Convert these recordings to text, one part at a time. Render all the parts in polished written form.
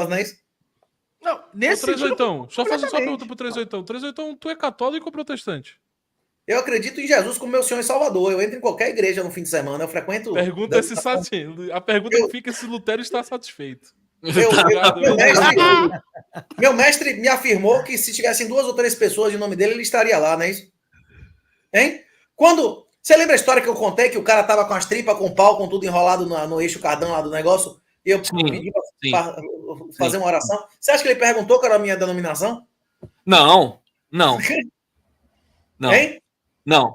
não é isso? Não, nesse sentido, só fazer só uma pergunta pro 38. 38, tu é católico ou protestante? Eu acredito em Jesus como meu Senhor e Salvador. Eu entro em qualquer igreja no fim de semana, eu frequento... Pergunta se a pergunta que fica é se Lutero está satisfeito. Meu mestre me afirmou que se tivessem 2 ou 3 pessoas de nome dele, ele estaria lá, não é isso? Hein? Quando... Você lembra a história que eu contei que o cara tava com as tripas, com o pau, com tudo enrolado no eixo cardão lá do negócio? E eu pedi pra fazer uma oração. Você acha que ele perguntou qual era a minha denominação? Não. Hein? Não.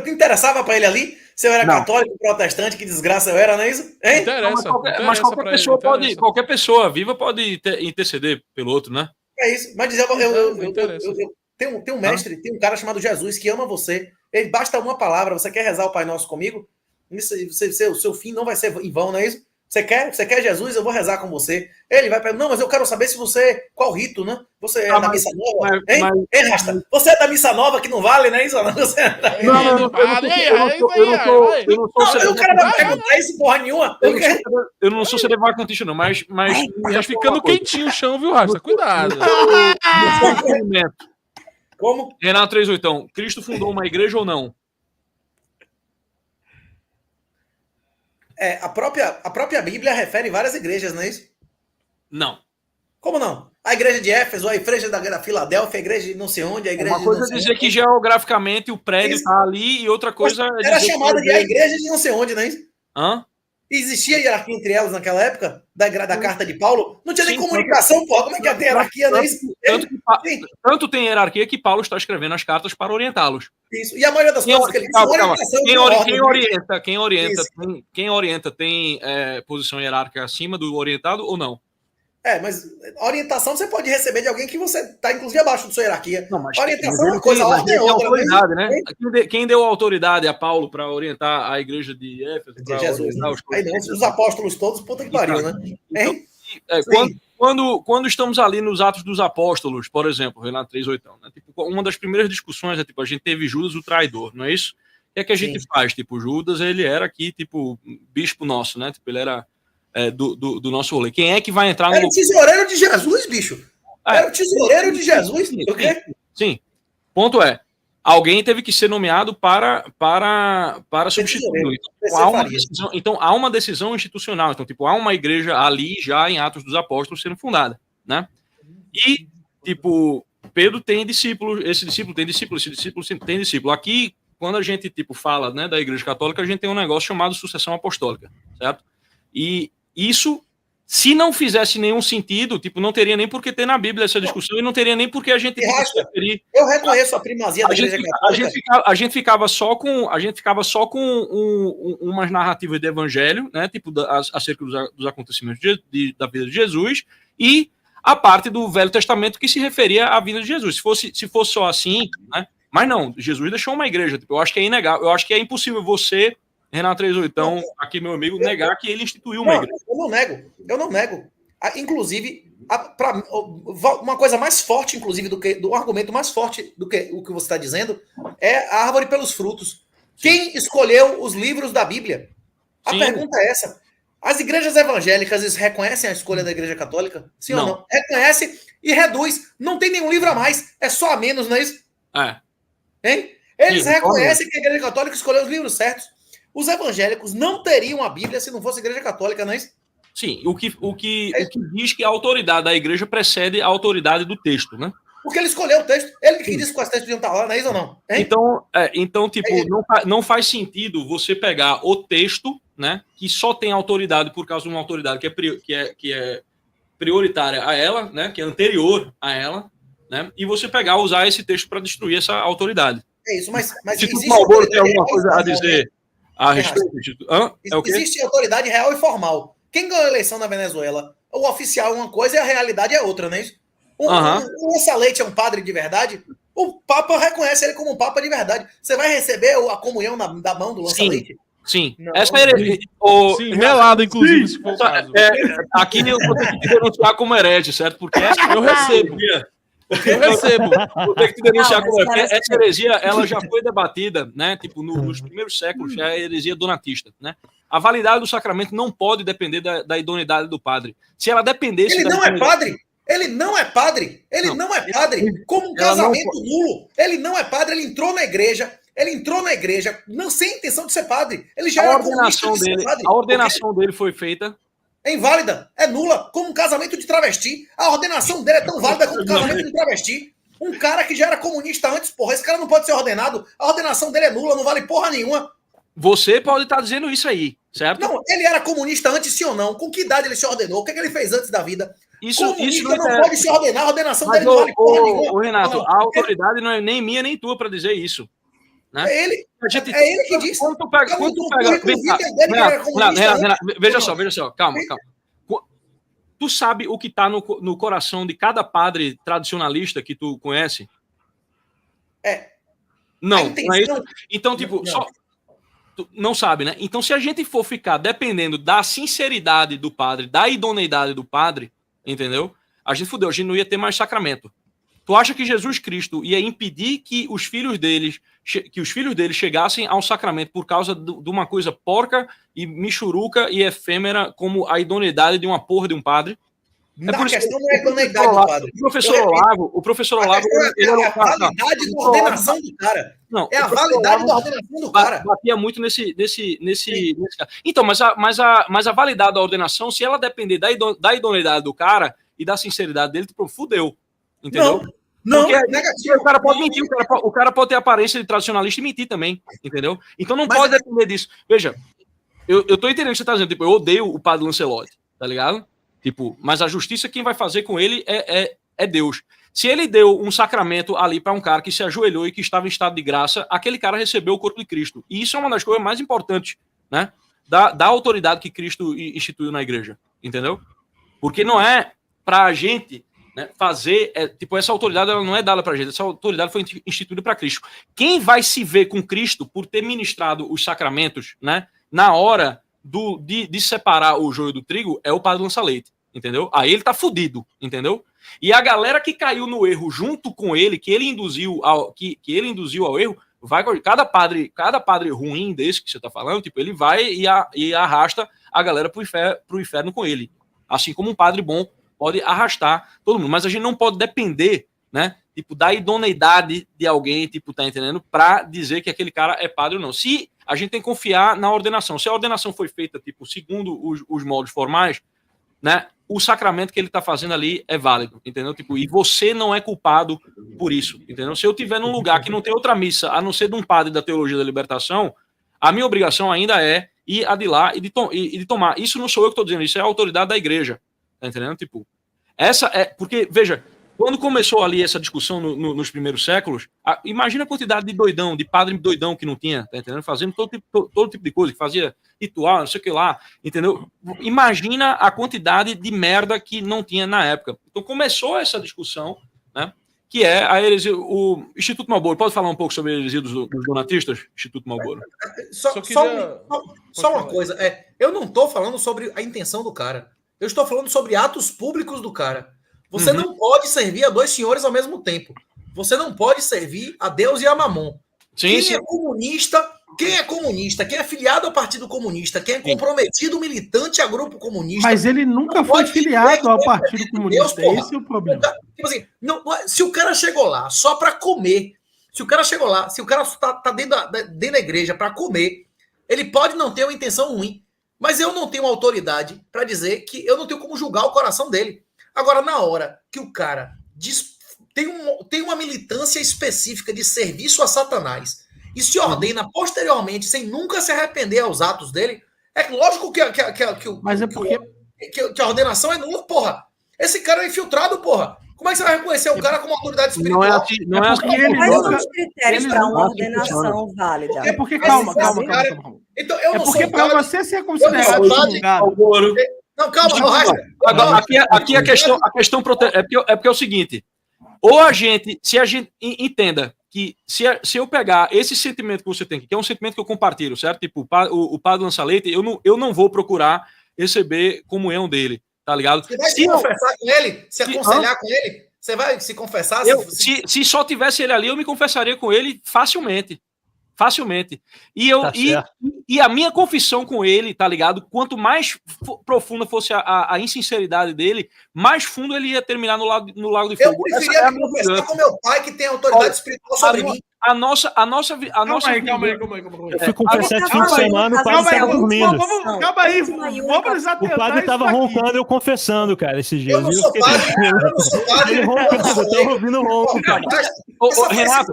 Interessava pra ele ali? Se eu era católico, protestante, que desgraça eu era, não é isso? Hein? Interessa, mas qualquer pessoa viva pode interceder pelo outro, né? É isso. Mas dizer, tem um mestre, tem um cara chamado Jesus que ama você. Ele basta uma palavra. Você quer rezar o Pai Nosso comigo? O seu fim não vai ser em vão, não é isso? Você quer Jesus? Eu vou rezar com você. Ele vai perguntar, não, mas eu quero saber se você... Qual rito, né? Você é da missa nova? Hein, Rasta? Você é da missa nova que não vale, não é isso? Não vale. O cara vai perguntar isso porra nenhuma. Eu não sou sedevacantista, não, mas tá ficando quentinho o chão, viu, Rasta? Cuidado. Como? Renato 38, Cristo fundou uma igreja ou não? A própria Bíblia refere várias igrejas, não é isso? Não. Como não? A igreja de Éfeso, a igreja da Filadélfia, a igreja de não sei onde, a igreja uma coisa de é dizer que geograficamente o prédio está ali e outra coisa é era chamada de a igreja de não sei onde, não é isso? Hã? Existia hierarquia entre elas naquela época? Da carta de Paulo? Não tinha nem comunicação, porra. Como é que ia ter hierarquia, não é isso? Tanto tem hierarquia que Paulo está escrevendo as cartas para orientá-los. Isso. E a maioria das coisas que ele diz, quem orienta tem posição hierárquica acima do orientado ou não? Mas a orientação você pode receber de alguém que você está, inclusive, abaixo da sua hierarquia. Não, mas orientação é uma coisa, a ordem é outra. Autoridade, né? Quem deu autoridade a Paulo para orientar a igreja de Éfeso? Jesus. Os apóstolos todos, puta que pariu, né? Quando estamos ali nos Atos dos Apóstolos, por exemplo, Renato 38, né? Tipo, uma das primeiras discussões é, tipo, a gente teve Judas o traidor, não é isso? O que é que a gente faz? Tipo, Judas, ele era aqui, tipo, bispo nosso, né? Tipo, ele era do nosso rolê. Quem é que vai entrar no... Era o tesoureiro de Jesus, bicho. Era o tesoureiro de Jesus. O quê? Sim. Ponto é, alguém teve que ser nomeado para substituir. Então, há uma decisão institucional. Então, tipo, há uma igreja ali já em Atos dos Apóstolos sendo fundada, né? E, tipo, Pedro tem discípulo, esse discípulo tem discípulo, esse discípulo tem discípulo. Aqui, quando a gente, tipo, fala, né, da igreja católica, a gente tem um negócio chamado sucessão apostólica, certo? E isso, se não fizesse nenhum sentido, tipo, não teria nem por que ter na Bíblia essa discussão e não teria nem por que a gente eu reconheço a primazia da igreja católica. A gente ficava só com umas narrativas de evangelho, né, tipo, acerca dos acontecimentos da vida de Jesus, e a parte do Velho Testamento que se referia à vida de Jesus. Se fosse só assim, né? Mas não, Jesus deixou uma igreja. Tipo, eu acho que é inegável, eu acho que é impossível você, Renato 38, aqui meu amigo, negar que ele instituiu uma igreja. Eu não nego. Inclusive, uma coisa mais forte, inclusive, do argumento mais forte do que o que você está dizendo, é a árvore pelos frutos. Sim. Quem escolheu os livros da Bíblia? A pergunta é essa. As igrejas evangélicas reconhecem a escolha da igreja católica? Sim ou não? Reconhece e reduz. Não tem nenhum livro a mais. É só a menos, não é isso? Hein? Eles reconhecem que a igreja católica escolheu os livros certos. Os evangélicos não teriam a Bíblia se não fosse a igreja católica, não é isso? Sim, o que diz que a autoridade da igreja precede a autoridade do texto, né? Porque ele escolheu o texto. Ele que disse que os textos iam estar lá, não é isso ou não? Hein? Então, tipo, não faz sentido você pegar o texto, né, que só tem autoridade por causa de uma autoridade que é prioritária a ela, né, que é anterior a ela, né, e você usar esse texto para destruir essa autoridade. É isso, mas se o Malboro tem alguma coisa a dizer a respeito disso? Existe autoridade real e formal. Quem ganhou a eleição na Venezuela? O oficial é uma coisa e a realidade é outra, não é isso? O Lança-Leite é um padre de verdade? O Papa reconhece ele como um Papa de verdade. Você vai receber a comunhão da mão do Lança-Leite? Sim. Essa sim, melado, inclusive, se for o caso. Aqui eu vou ter que te denunciar como herege, certo? Porque eu recebo. Vou ter que te denunciar como herege. Porque essa heresia, ela já foi debatida, né? Tipo, nos primeiros séculos, já é a heresia donatista, né? A validade do sacramento não pode depender da idoneidade do padre. Se ela dependesse... Ele não é padre! Ele não é padre! Ele não é padre! Como um casamento nulo! Ele não é padre, ele entrou na igreja... não sem intenção de ser padre. Ele já era ordenação dele, padre, a ordenação dele foi feita. É inválida, é nula, como um casamento de travesti. A ordenação dele é tão válida quanto um casamento de travesti. Um cara que já era comunista antes, porra, esse cara não pode ser ordenado. A ordenação dele é nula, não vale porra nenhuma. Você pode estar dizendo isso aí, certo? Não, ele era comunista antes, sim ou não? Com que idade ele se ordenou? O que ele fez antes da vida? Isso não pode se ordenar, a ordenação dele não vale porra nenhuma. Renato, a autoridade não é nem minha nem tua para dizer isso. Né? É ele que disse. Quando tu pega, Renato, veja só, calma. Tu sabe o que está no coração de cada padre tradicionalista que tu conhece? Não, não é isso? Então, tipo, só... Tu não sabe, né? Então, se a gente for ficar dependendo da sinceridade do padre, da idoneidade do padre, entendeu? A gente fudeu, a gente não ia ter mais sacramento. Tu acha que Jesus Cristo ia impedir que os filhos deles chegassem ao sacramento por causa de uma coisa porca e michuruca e efêmera como a idoneidade de uma porra de um padre? A questão não é a idoneidade do padre. O professor Olavo... É a validade da ordenação do cara. Não, é a validade da ordenação do cara. Batia muito nesse cara. Então, mas a validade da ordenação, se ela depender da idoneidade do cara e da sinceridade dele, tipo, fudeu. Entendeu? Não, porque negativo. O cara pode mentir, o cara pode ter aparência de tradicionalista e mentir também, entendeu? Então não pode depender disso. Veja, eu tô entendendo o que você tá dizendo, tipo, eu odeio o padre Lancelotti, tá ligado? Tipo, mas a justiça quem vai fazer com ele é Deus. Se ele deu um sacramento ali para um cara que se ajoelhou e que estava em estado de graça, aquele cara recebeu o corpo de Cristo. E isso é uma das coisas mais importantes, né? Da autoridade que Cristo instituiu na igreja, entendeu? Porque não é pra gente... Né, fazer, tipo, essa autoridade ela não é dada pra gente, essa autoridade foi instituída para Cristo. Quem vai se ver com Cristo por ter ministrado os sacramentos, né, na hora de separar o joio do trigo é o padre Lança-Leite, entendeu? Aí ele tá fudido, entendeu? E a galera que caiu no erro junto com ele, que ele induziu ao erro, vai cada padre ruim desse que você tá falando, tipo, ele vai e arrasta a galera pro inferno com ele, assim como um padre bom pode arrastar todo mundo, mas a gente não pode depender, né, tipo, da idoneidade de alguém, tipo, tá entendendo, para dizer que aquele cara é padre ou não. Se a gente tem que confiar na ordenação, se a ordenação foi feita, tipo, segundo os moldes formais, né, o sacramento que ele tá fazendo ali é válido, entendeu? Tipo, e você não é culpado por isso, entendeu? Se eu tiver num lugar que não tem outra missa, a não ser de um padre da teologia da libertação, a minha obrigação ainda é ir a de lá e de tomar. Isso não sou eu que tô dizendo, isso é a autoridade da igreja. Tá entendendo? Tipo, essa é... Porque, veja, quando começou ali essa discussão nos primeiros séculos, imagina a quantidade de doidão, de padre doidão que não tinha, tá entendendo? Fazendo todo tipo de coisa, que fazia ritual, não sei o que lá, entendeu? Imagina a quantidade de merda que não tinha na época. Então começou essa discussão, né? Que é a heresia... O Instituto Marlboro, pode falar um pouco sobre a heresia dos donatistas? Instituto Marlboro. Só uma coisa, eu não tô falando sobre a intenção do cara. Eu estou falando sobre atos públicos do cara. Você não pode servir a dois senhores ao mesmo tempo. Você não pode servir a Deus e a Mamon. Quem é comunista, quem é filiado ao Partido Comunista, quem é comprometido, militante a grupo comunista... Mas ele nunca foi filiado ao Partido Comunista. Deus, esse é o problema. Tipo assim, se o cara chegou lá só para comer, se o cara tá dentro da igreja para comer, ele pode não ter uma intenção ruim. Mas eu não tenho autoridade para dizer que eu não tenho como julgar o coração dele. Agora, na hora que o cara tem uma militância específica de serviço a Satanás e se ordena posteriormente, sem nunca se arrepender aos atos dele, é lógico que a ordenação é nula, porra. Esse cara é infiltrado, porra. Como é que você vai reconhecer o cara como autoridade espiritual? Não é assim. Quais são os critérios para uma ordenação válida? É porque, calma. Então, eu não porque para você ser considerado julgado... Não, calma, aqui a questão é porque é o seguinte, se a gente entenda que se eu pegar esse sentimento que você tem, que é um sentimento que eu compartilho, certo? Tipo, o padre Lança-Leite, eu não vou procurar receber comunhão dele, tá ligado? Você vai se confessar com ele? Se aconselhar com ele? Você vai se confessar? Se só tivesse ele ali, eu me confessaria com ele facilmente. Facilmente. E a minha confissão com ele, tá ligado? Quanto mais profunda fosse a insinceridade dele, mais fundo ele ia terminar no Lago de Fogo. Eu preferia me confessar com meu pai, que tem autoridade espiritual sobre mim. Calma aí. Eu fui confessar esse fim de semana, o padre estava dormindo. Calma aí, vamos O padre estava roncando, eu confessando, cara, esses dias. Eu não sou padre, Ele roncando, eu tava ouvindo o ronco, cara. Renato,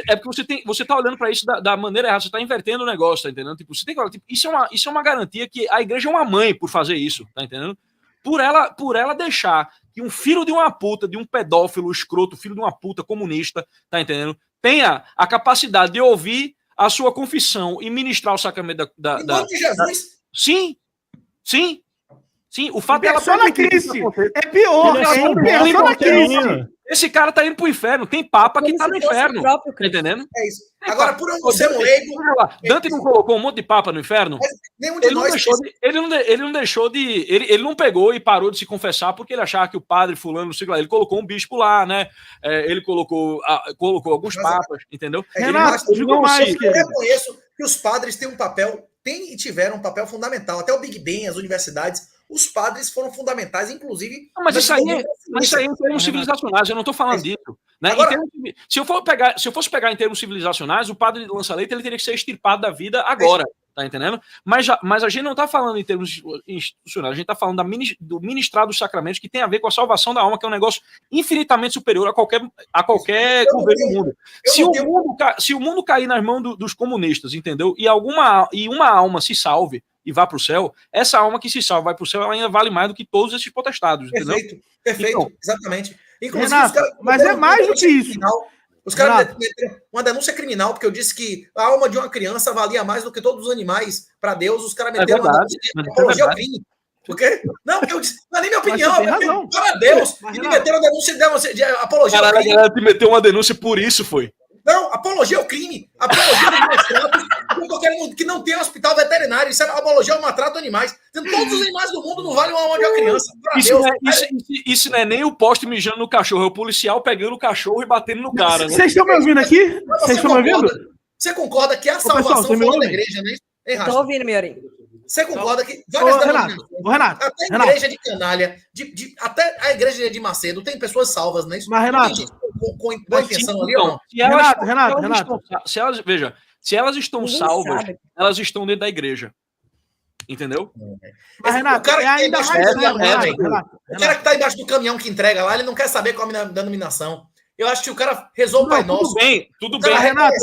é porque você tá olhando para isso da maneira errada, você tá invertendo o negócio, tá entendendo? Tipo, você tem que, tipo, isso é uma garantia que a igreja é uma mãe por fazer isso, tá entendendo? Por ela deixar que um filho de uma puta, de um pedófilo escroto, filho de uma puta comunista, tá entendendo? Tenha a capacidade de ouvir a sua confissão e ministrar o sacramento Em nome de Jesus. Sim. O fato dela persona Christi. É pior, persona Christi. Esse cara tá indo pro inferno. Tem papa que tá no inferno. Tá entendendo? É isso. Agora, por eu ser um leigo... Dante não colocou um monte de papa no inferno? Nenhum de nós... Ele não pegou e parou de se confessar porque ele achava que o padre fulano, não sei lá, ele colocou um bispo lá, né? Ele colocou alguns papas, entendeu? Renato, digo mais que... Eu reconheço que os padres têm um papel, têm e tiveram um papel fundamental. Até o Big Ben, as universidades... Os padres foram fundamentais, inclusive... Mas isso aí é em termos civilizacionais, eu não estou falando disso. Né? Agora, se eu fosse pegar em termos civilizacionais, o padre de lança-leite ele teria que ser extirpado da vida agora, tá entendendo? Mas a gente não está falando em termos institucionais, a gente está falando do ministrar dos sacramentos, que tem a ver com a salvação da alma, que é um negócio infinitamente superior a qualquer governo do mundo. Se o mundo cair nas mãos dos comunistas, entendeu? E uma alma se salve, e vá para o céu, essa alma que se salva vai para o céu, ela ainda vale mais do que todos esses potestados, entendeu? Perfeito, então, exatamente. Inclusive, Renato, mas é mais do que isso. Os caras meteram uma denúncia criminal, porque eu disse que a alma de uma criança valia mais do que todos os animais para Deus, os caras meteram uma denúncia de apologia ao crime. Por quê? Não, eu disse, não é nem minha opinião, para Deus, e me meteram a denúncia de apologia ao crime. Caralho, te meteu uma denúncia por isso, foi. Não, apologia ao crime, apologia ao maltrato, eu tô querendo que não tenha hospital veterinário, isso é apologia ao maltrato de animais. Todos os animais do mundo não valem uma alma de uma criança. Isso não é nem o poste mijando no cachorro, é o policial pegando o cachorro e batendo no cara. Vocês estão me ouvindo aqui? Vocês estão me ouvindo? Você concorda que a salvação fora da igreja, né? Estou ouvindo, Miorim. Você concorda que várias Renato, até a igreja de Canalha, até a igreja de Macedo, tem pessoas salvas, né? Mas, Renato, com intenção ali ou não? Renato. Se elas estão salvas, elas estão dentro da igreja. Entendeu? Mas, Renato, o cara que ainda mais o cara que tá embaixo do caminhão que entrega lá, ele não quer saber qual é a denominação. Eu acho que o cara rezou o Pai Nosso. Tudo bem. Renato,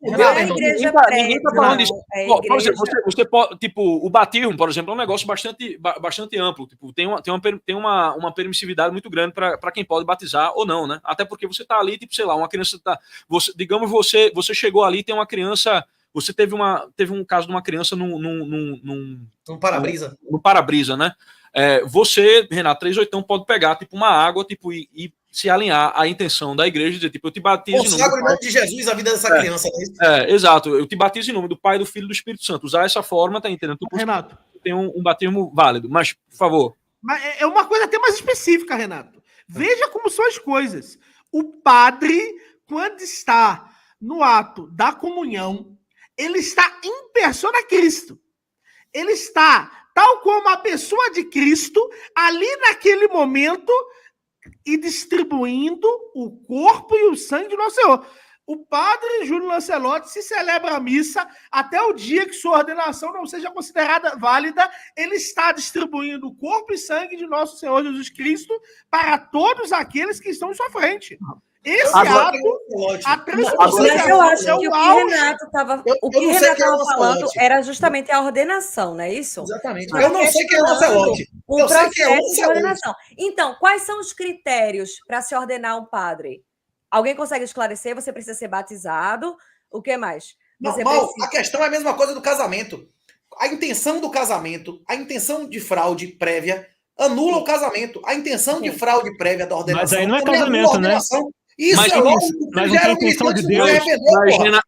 Ninguém tá falando disso. Por exemplo, você pode, tipo, o batismo, por exemplo, é um negócio bastante amplo. Tipo, tem uma permissividade muito grande para quem pode batizar ou não, né? Até porque você tá ali, tipo, sei lá, uma criança digamos, você chegou ali, tem uma criança, você teve um caso de uma criança num para-brisa. No para-brisa, né? Você, Renato, 38 pode pegar, tipo, uma água, tipo, e se alinhar à intenção da igreja, dizer, tipo, eu te batizo em nome de Jesus a vida dessa criança. Exato, eu te batizo em nome do Pai, do Filho e do Espírito Santo. Usar essa forma, tá entendendo? Renato, tem um batismo válido, mas, por favor. Mas é uma coisa até mais específica, Renato. Veja como são as coisas. O padre, quando está no ato da comunhão, ele está em persona Cristo. Ele está, tal como a pessoa de Cristo, ali naquele momento, e distribuindo o corpo e o sangue de Nosso Senhor. O padre Júlio Lancelotti se celebra a missa até o dia que sua ordenação não seja considerada válida, ele está distribuindo o corpo e sangue de Nosso Senhor Jesus Cristo para todos aqueles que estão em sua frente. Esse ato, a transposição, eu acho que o que Renato estava falando era justamente a ordenação, não é isso? Exatamente. Eu não sei quem é o Lancelotti. O processo de ordenação. Então, quais são os critérios para se ordenar um padre? Alguém consegue esclarecer? Você precisa ser batizado? O que mais? A questão é a mesma coisa do casamento. A intenção do casamento, a intenção de fraude prévia, anula o casamento. A intenção de fraude prévia da ordenação. Mas aí não é casamento, né? Isso mas, é louco. Mas não tem intenção de Deus.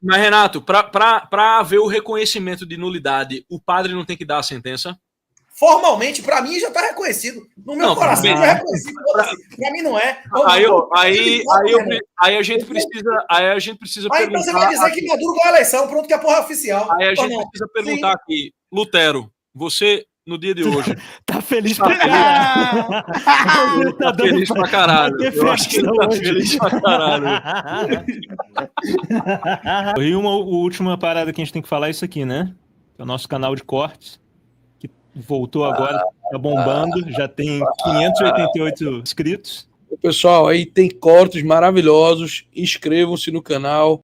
Mas, Renato, para haver o reconhecimento de nulidade, o padre não tem que dar a sentença? formalmente, para mim, já está reconhecido. No meu coração já é reconhecido. Para mim não é. Aí a gente precisa perguntar. Então você vai dizer que Maduro ganhou a eleição, pronto, que a porra é oficial. Aí a gente precisa perguntar aqui, Lutero, você, no dia de hoje... Tá feliz pra caralho. Tá feliz pra caralho. Eu acho que ele tá feliz pra caralho. E uma última parada que a gente tem que falar é isso aqui, né? É o nosso canal de cortes, que voltou agora, tá bombando, já tem 588 inscritos. Pessoal, aí tem cortes maravilhosos, inscrevam-se no canal.